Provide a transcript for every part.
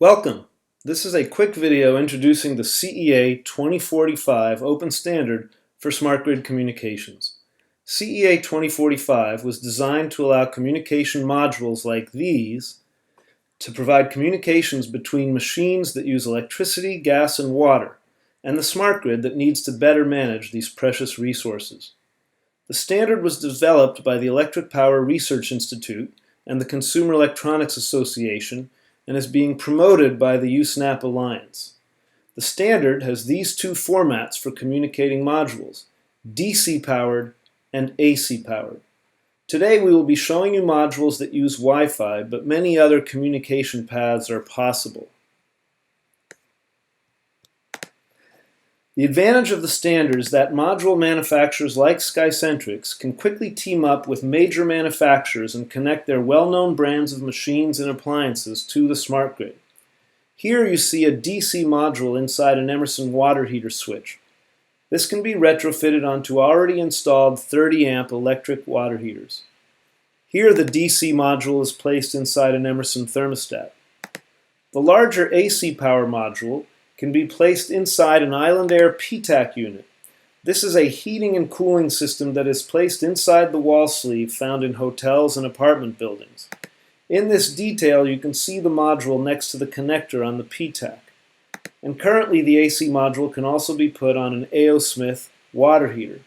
Welcome! This is a quick video introducing the CEA 2045 Open Standard for Smart Grid Communications. CEA 2045 was designed to allow communication modules like these to provide communications between machines that use electricity, gas, and water, and the smart grid that needs to better manage these precious resources. The standard was developed by the Electric Power Research Institute and the Consumer Electronics Association and is being promoted by the USNAP Alliance. The standard has these two formats for communicating modules, DC powered and AC powered. Today we will be showing you modules that use Wi-Fi, but many other communication paths are possible. The advantage of the standard is that module manufacturers like SkyCentrics can quickly team up with major manufacturers and connect their well-known brands of machines and appliances to the smart grid. Here you see a DC module inside an Emerson water heater switch. This can be retrofitted onto already installed 30-amp electric water heaters. Here the DC module is placed inside an Emerson thermostat. The larger AC power module can be placed inside an IslandAire PTAC unit. This is a heating and cooling system that is placed inside the wall sleeve found in hotels and apartment buildings. In this detail you can see the module next to the connector on the PTAC. And currently the AC module can also be put on an A.O. Smith water heater.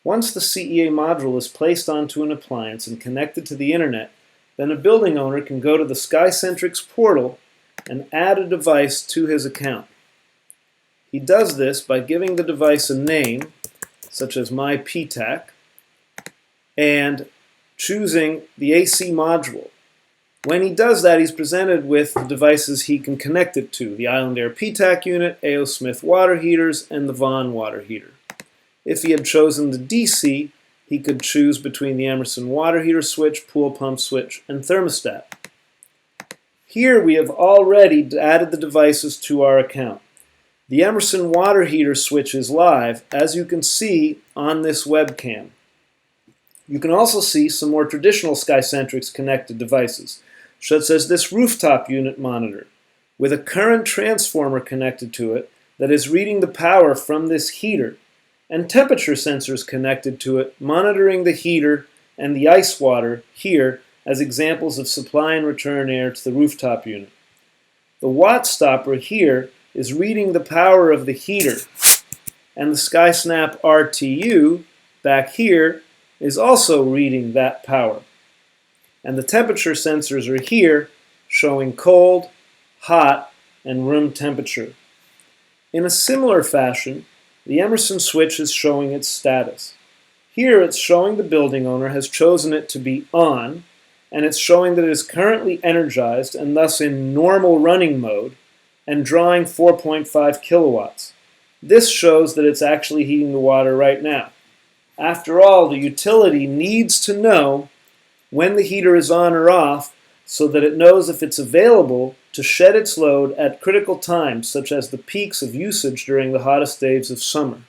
Once the CEA module is placed onto an appliance and connected to the internet, then a building owner can go to the SkyCentrics portal and add a device to his account. He does this by giving the device a name, such as My PTAC, and choosing the AC module. When he does that, he's presented with the devices he can connect it to, the IslandAire PTAC unit, A.O. Smith water heaters, and the Vaughan water heater. If he had chosen the DC, he could choose between the Emerson water heater switch, pool pump switch, and thermostat. Here we have already added the devices to our account. The Emerson water heater switch is live, as you can see on this webcam. You can also see some more traditional SkyCentrics connected devices, such as this rooftop unit monitor, with a current transformer connected to it that is reading the power from this heater, and temperature sensors connected to it, monitoring the heater and the ice water here as examples of supply and return air to the rooftop unit. The watt stopper here is reading the power of the heater, and the SkySnap RTU back here is also reading that power. And the temperature sensors are here showing cold, hot, and room temperature. In a similar fashion, the Emerson switch is showing its status. Here it's showing the building owner has chosen it to be on, and it's showing that it is currently energized and thus in normal running mode and drawing 4.5 kilowatts. This shows that it's actually heating the water right now. After all, the utility needs to know when the heater is on or off so that it knows if it's available to shed its load at critical times, such as the peaks of usage during the hottest days of summer.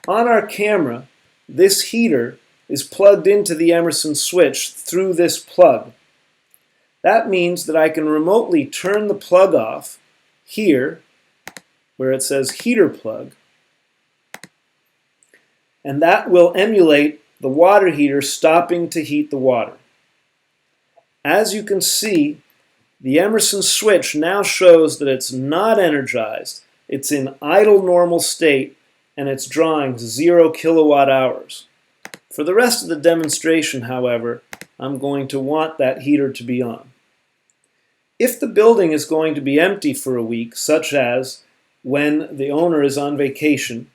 On our camera, this heater is plugged into the Emerson switch through this plug. That means that I can remotely turn the plug off here, where it says heater plug, and that will emulate the water heater stopping to heat the water. As you can see, the Emerson switch now shows that it's not energized, it's in idle normal state, and it's drawing 0 kilowatt hours. For the rest of the demonstration, however, I'm going to want that heater to be on. If the building is going to be empty for a week, such as when the owner is on vacation,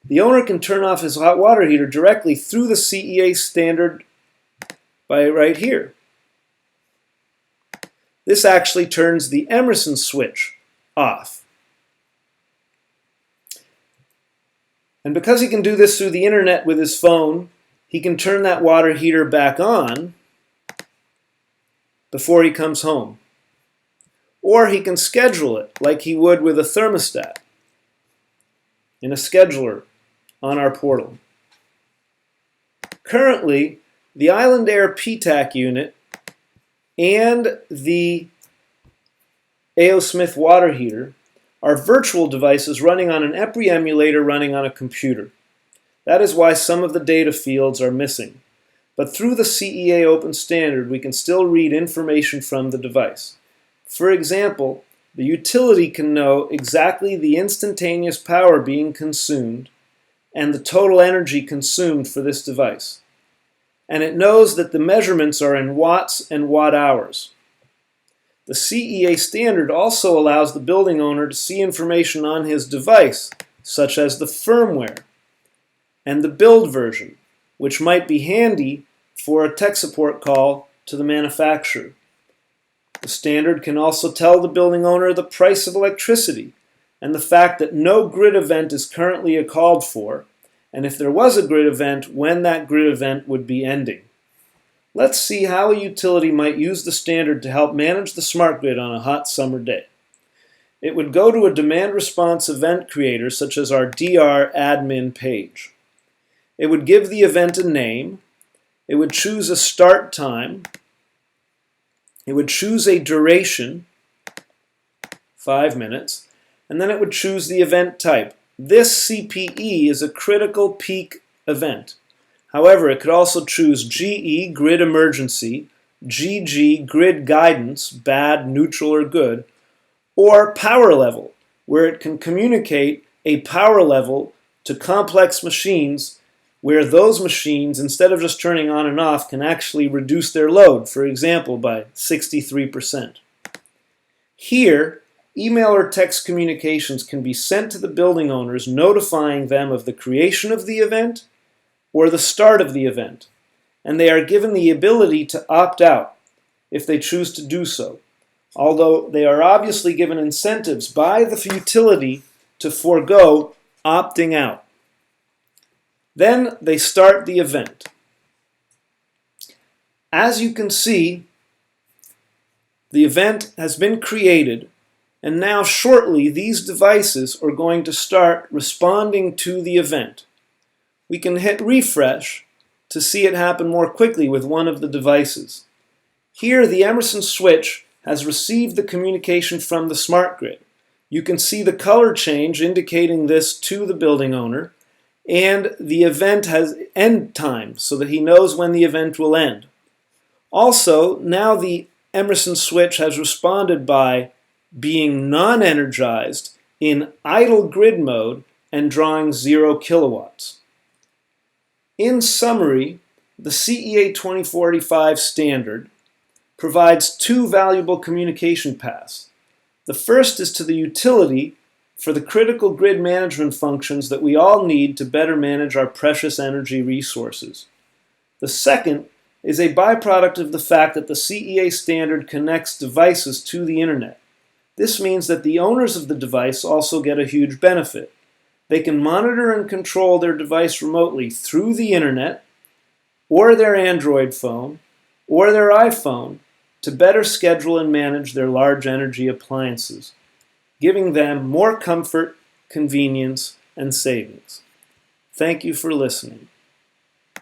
the owner can turn off his hot water heater directly through the CEA standard by right here. This actually turns the Emerson switch off. And because he can do this through the internet with his phone, he can turn that water heater back on before he comes home. Or he can schedule it like he would with a thermostat in a scheduler on our portal. Currently, the IslandAire PTAC unit and the A.O. Smith water heater are virtual devices running on an EPRI emulator running on a computer. That is why some of the data fields are missing. But through the CEA Open Standard, we can still read information from the device. For example, the utility can know exactly the instantaneous power being consumed and the total energy consumed for this device. And it knows that the measurements are in watts and watt-hours. The CEA standard also allows the building owner to see information on his device, such as the firmware and the build version, which might be handy for a tech support call to the manufacturer. The standard can also tell the building owner the price of electricity and the fact that no grid event is currently called for, and if there was a grid event, when that grid event would be ending. Let's see how a utility might use the standard to help manage the smart grid on a hot summer day. It would go to a demand response event creator such as our DR admin page. It would give the event a name. It would choose a start time. It would choose a duration, 5 minutes, and then it would choose the event type. This CPE is a critical peak event. However, it could also choose GE, grid emergency, GG, grid guidance, bad, neutral, or good, or power level, where it can communicate a power level to complex machines where those machines, instead of just turning on and off, can actually reduce their load, for example, by 63%. Here, email or text communications can be sent to the building owners notifying them of the creation of the event or the start of the event, and they are given the ability to opt out if they choose to do so, although they are obviously given incentives by the utility to forego opting out. Then they start the event. As you can see, the event has been created, and now shortly these devices are going to start responding to the event. We can hit refresh to see it happen more quickly with one of the devices. Here, the Emerson switch has received the communication from the smart grid. You can see the color change indicating this to the building owner, and the event has end time so that he knows when the event will end. Also, now the Emerson switch has responded by being non-energized in idle grid mode and drawing 0 kilowatts. In summary, the CEA-2045 standard provides 2 valuable communication paths. The first is to the utility for the critical grid management functions that we all need to better manage our precious energy resources. The second is a byproduct of the fact that the CEA standard connects devices to the internet. This means that the owners of the device also get a huge benefit. They can monitor and control their device remotely through the internet, or their Android phone, or their iPhone to better schedule and manage their large energy appliances, giving them more comfort, convenience, and savings. Thank you for listening.